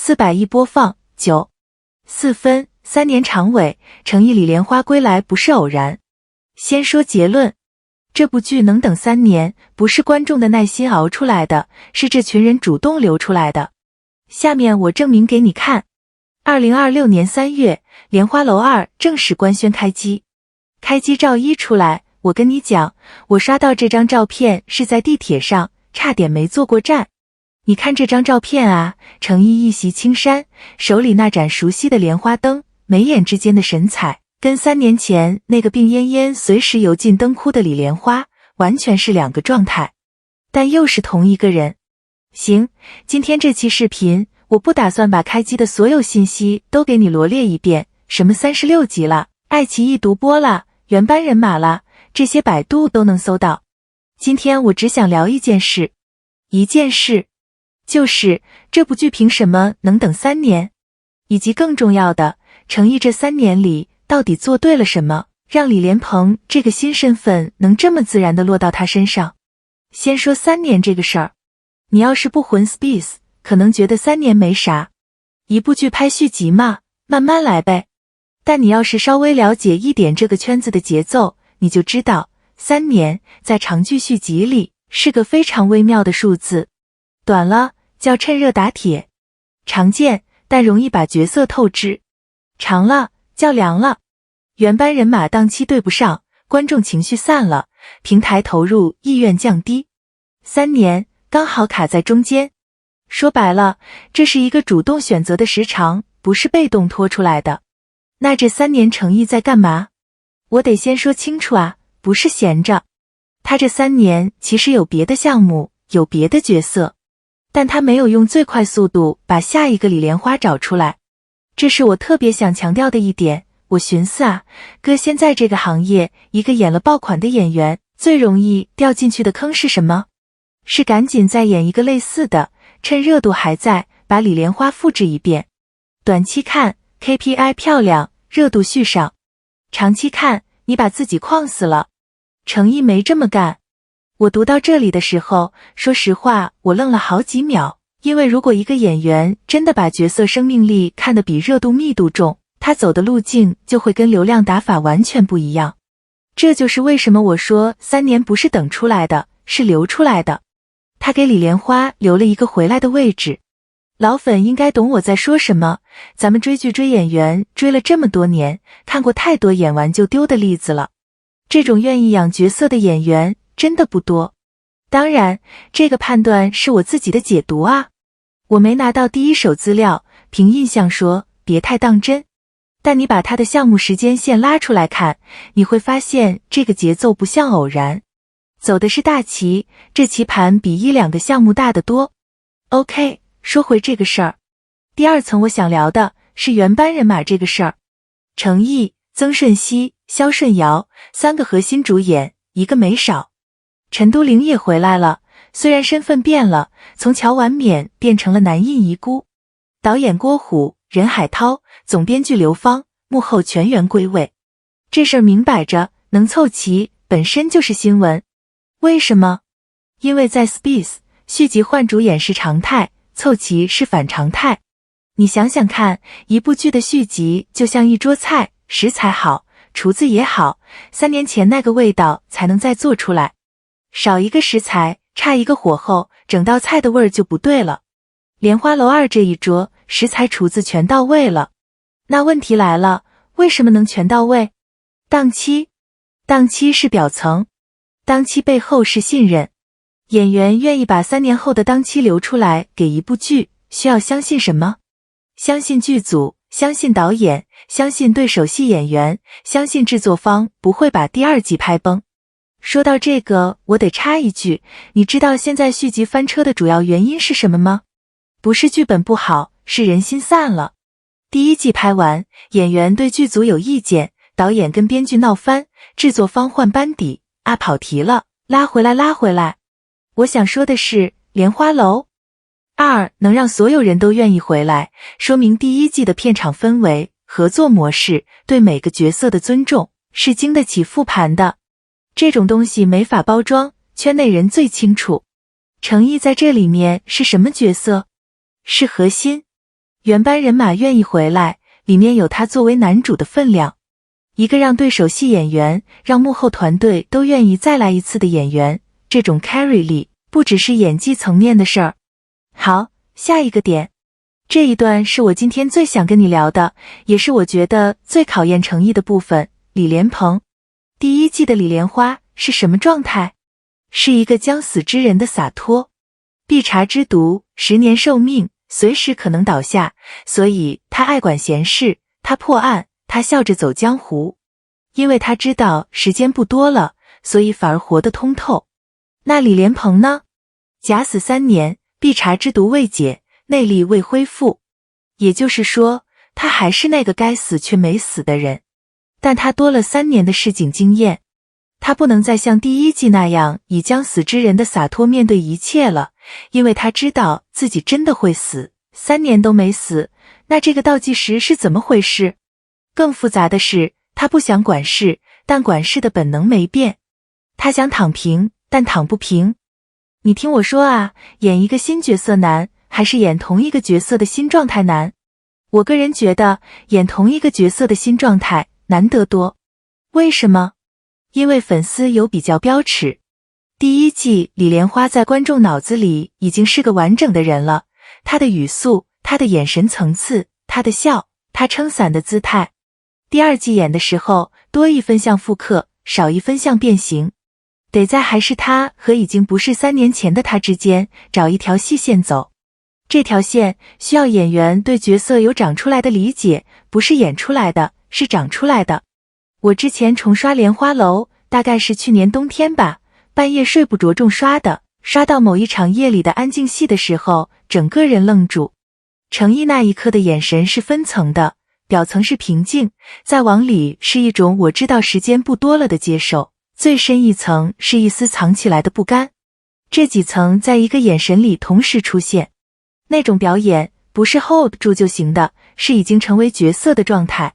400亿播放，9.4分，3年长尾，诚意李莲花归来不是偶然。先说结论，这部剧能等3年，不是观众的耐心熬出来的，是这群人主动留出来的。下面我证明给你看。2026年3月，莲花楼2正式官宣开机。开机照一出来，我跟你讲，我刷到这张照片是在地铁上，差点没坐过站。你看这张照片啊，诚意一袭青衫，手里那盏熟悉的莲花灯，眉眼之间的神采，跟3年前那个病恹恹随时油尽灯枯的李莲花，完全是2个状态，但又是同一个人。行，今天这期视频，我不打算把开机的所有信息都给你罗列一遍，什么36集了，爱奇艺独播了，原班人马了，这些百度都能搜到。今天我只想聊一件事，就是这部剧凭什么能等3年，以及更重要的，诚意这3年里到底做对了什么，让李莲蓬这个新身份能这么自然地落到他身上。先说3年这个事儿，你要是不混 Space， 可能觉得3年没啥，一部剧拍续集嘛，慢慢来呗。但你要是稍微了解一点这个圈子的节奏，你就知道3年在长剧续集里是个非常微妙的数字。短了叫趁热打铁，常见但容易把角色透支；长了叫凉了，原班人马档期对不上，观众情绪散了，平台投入意愿降低。3年刚好卡在中间，说白了，这是一个主动选择的时长，不是被动拖出来的。那这3年诚意在干嘛？我得先说清楚啊，不是闲着。他这3年其实有别的项目，有别的角色，但他没有用最快速度把下一个李莲花找出来，这是我特别想强调的一点。我寻思啊，搁现在这个行业，一个演了爆款的演员，最容易掉进去的坑是什么？是赶紧再演一个类似的，趁热度还在，把李莲花复制一遍。短期看 KPI 漂亮，热度续上；长期看你把自己框死了。诚意没这么干。我读到这里的时候，说实话，我愣了好几秒，因为如果一个演员真的把角色生命力看得比热度密度重，他走的路径就会跟流量打法完全不一样。这就是为什么我说3年不是等出来的，是留出来的。他给李莲花留了一个回来的位置。老粉应该懂我在说什么，咱们追剧追演员追了这么多年，看过太多演完就丢的例子了。这种愿意养角色的演员真的不多。当然，这个判断是我自己的解读啊，我没拿到第一手资料，凭印象说别太当真。但你把他的项目时间线拉出来看，你会发现这个节奏不像偶然，走的是大棋，这棋盘比1-2个项目大得多。OK， 说回这个事儿，第二层我想聊的是原班人马这个事儿。诚意、曾舜晞、肖顺尧3个核心主演，一个没少。陈都灵也回来了，虽然身份变了，从乔婉冕变成了男印遗孤。导演郭虎、任海涛，总编剧刘芳，幕后全员归位。这事儿明摆着能凑齐本身就是新闻。为什么？因为在 Space 续集换主演是常态，凑齐是反常态。你想想看，一部剧的续集就像一桌菜，食材好，厨子也好，3年前那个味道才能再做出来。少一个食材，差一个火候，整道菜的味儿就不对了。莲花楼2这一桌，食材厨子全到位了。那问题来了，为什么能全到位？档期是表层，档期背后是信任。演员愿意把3年后的档期留出来给一部剧，需要相信什么？相信剧组，相信导演，相信对手戏演员，相信制作方不会把第2季拍崩。说到这个，我得插一句，你知道现在续集翻车的主要原因是什么吗？不是剧本不好，是人心散了。第1季拍完，演员对剧组有意见，导演跟编剧闹翻，制作方换班底，跑题了，拉回来。我想说的是，莲花楼2能让所有人都愿意回来，说明第1季的片场氛围、合作模式、对每个角色的尊重，是经得起复盘的。这种东西没法包装，圈内人最清楚。诚意在这里面是什么角色？是核心。原班人马愿意回来，里面有他作为男主的分量。一个让对手戏演员，让幕后团队都愿意再来一次的演员，这种 carry 力不只是演技层面的事儿。好，下一个点。这一段是我今天最想跟你聊的，也是我觉得最考验诚意的部分。李莲蓬第一季的李莲花是什么状态？是一个将死之人的洒脱。必察之毒，10年寿命，随时可能倒下，所以他爱管闲事，他破案，他笑着走江湖。因为他知道时间不多了，所以反而活得通透。那李莲蓬呢？假死3年，必察之毒未解，内力未恢复。也就是说，他还是那个该死却没死的人，但他多了3年的市井经验。他不能再像第一季那样以将死之人的洒脱面对一切了，因为他知道自己真的会死，3年都没死，那这个倒计时是怎么回事？更复杂的是，他不想管事，但管事的本能没变。他想躺平，但躺不平。你听我说啊，演一个新角色难，还是演同一个角色的新状态难？我个人觉得，演同一个角色的新状态难得多。为什么？因为粉丝有比较标尺。第一季李莲花在观众脑子里已经是个完整的人了，她的语速，她的眼神层次，她的笑，她撑伞的姿态。第二季演的时候，多一分像复刻，少一分像变形。得在还是他和已经不是3年前的他之间找一条细线走。这条线需要演员对角色有长出来的理解，不是演出来的，是长出来的。我之前重刷莲花楼，大概是去年冬天吧，半夜睡不着重刷的，刷到某一场夜里的安静戏的时候，整个人愣住。程毅那一刻的眼神是分层的，表层是平静，再往里是一种我知道时间不多了的接受，最深一层是一丝藏起来的不甘。这几层在一个眼神里同时出现，那种表演不是 hold 住就行的，是已经成为角色的状态。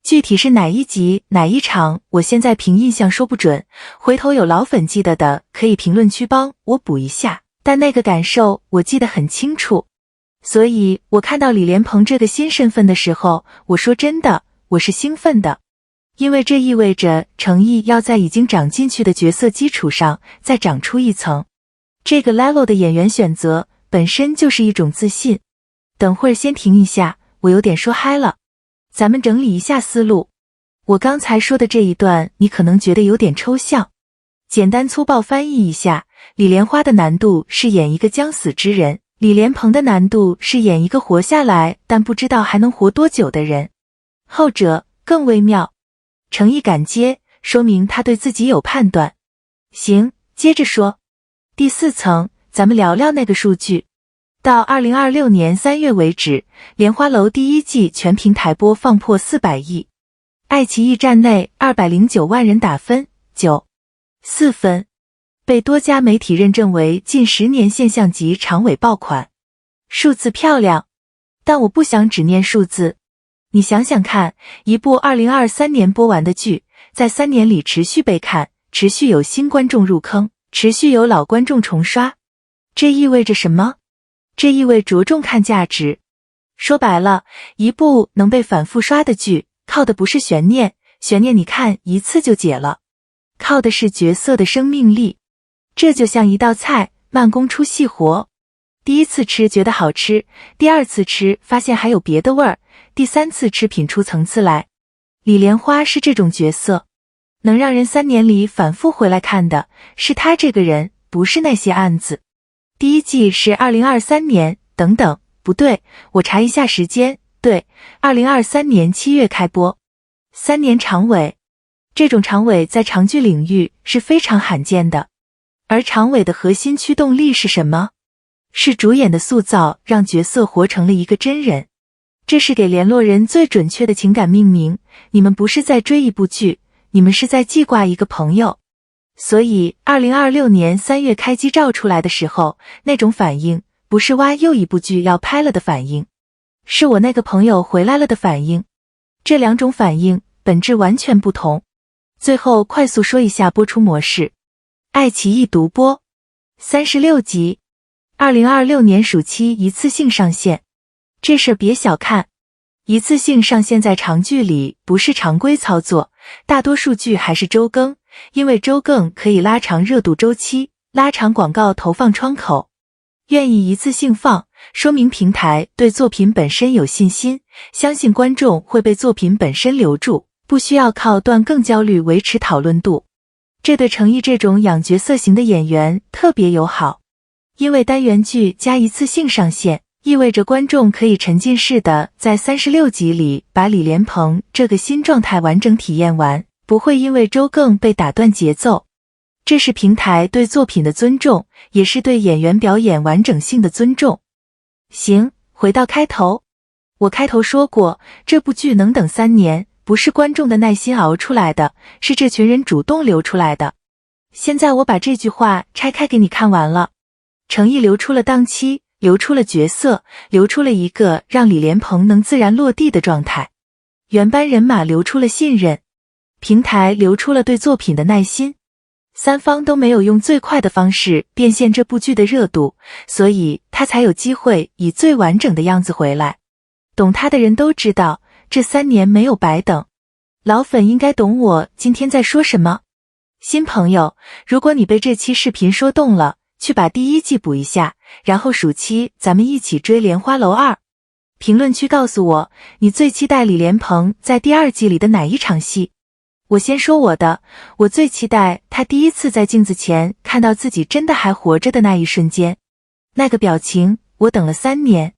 具体是哪一集哪一场，我现在凭印象说不准，回头有老粉记得的可以评论区帮我补一下，但那个感受我记得很清楚。所以我看到李莲蓬这个新身份的时候，我说真的，我是兴奋的，因为这意味着程毅要在已经长进去的角色基础上再长出一层。这个 level 的演员选择本身就是一种自信。等会儿先停一下，我有点说嗨了。咱们整理一下思路。我刚才说的这一段你可能觉得有点抽象，简单粗暴翻译一下，李莲花的难度是演一个将死之人，李莲蓬的难度是演一个活下来但不知道还能活多久的人。后者更微妙。程毅敢接，说明他对自己有判断。行，接着说。第4层，咱们聊聊那个数据。到2026年3月为止，莲花楼第一季全平台播放破400亿。爱奇艺站内209万人打分，9.4分，被多家媒体认证为近10年现象级长尾爆款。数字漂亮，但我不想只念数字。你想想看，一部2023年播完的剧，在3年里持续被看，持续有新观众入坑，持续有老观众重刷。这意味着什么？这意味着重看价值。说白了，一部能被反复刷的剧，靠的不是悬念，悬念你看一次就解了，靠的是角色的生命力。这就像一道菜，慢工出细活。第一次吃觉得好吃，第二次吃发现还有别的味儿，第3次吃品出层次来。李莲花是这种角色，能让人3年里反复回来看的，是他这个人，不是那些案子。第一季是2023年，等等，不对，我查一下时间，对，2023年7月开播，3年长尾。这种长尾在长剧领域是非常罕见的。而长尾的核心驱动力是什么？是主演的塑造，让角色活成了一个真人。这是给联络人最准确的情感命名。你们不是在追一部剧，你们是在记挂一个朋友。所以2026年3月开机照出来的时候，那种反应不是哇又一部剧要拍了的反应，是我那个朋友回来了的反应。这2种反应本质完全不同。最后快速说一下播出模式。爱奇艺独播36集，2026年暑期一次性上线。这事儿别小看，一次性上线在长剧里不是常规操作，大多数剧还是周更，因为周更可以拉长热度周期，拉长广告投放窗口。愿意一次性放，说明平台对作品本身有信心，相信观众会被作品本身留住，不需要靠断更焦虑维持讨论度。这对程毅这种养角色型的演员特别友好，因为单元剧加一次性上线，意味着观众可以沉浸式的在36集里把李莲鹏这个新状态完整体验完，不会因为周更被打断节奏。这是平台对作品的尊重，也是对演员表演完整性的尊重。行，回到开头，我开头说过，这部剧能等3年，不是观众的耐心熬出来的，是这群人主动留出来的。现在我把这句话拆开给你看完了。程毅留出了档期，留出了角色，留出了一个让李莲鹏能自然落地的状态。原班人马留出了信任，平台留出了对作品的耐心。三方都没有用最快的方式变现这部剧的热度，所以他才有机会以最完整的样子回来。懂他的人都知道，这3年没有白等。老粉应该懂我今天在说什么。新朋友，如果你被这期视频说动了，去把第1季补一下，然后暑期咱们一起追《莲花楼2》。评论区告诉我，你最期待李莲鹏在第2季里的哪一场戏？我先说我的，我最期待他第一次在镜子前看到自己真的还活着的那一瞬间。那个表情，我等了3年。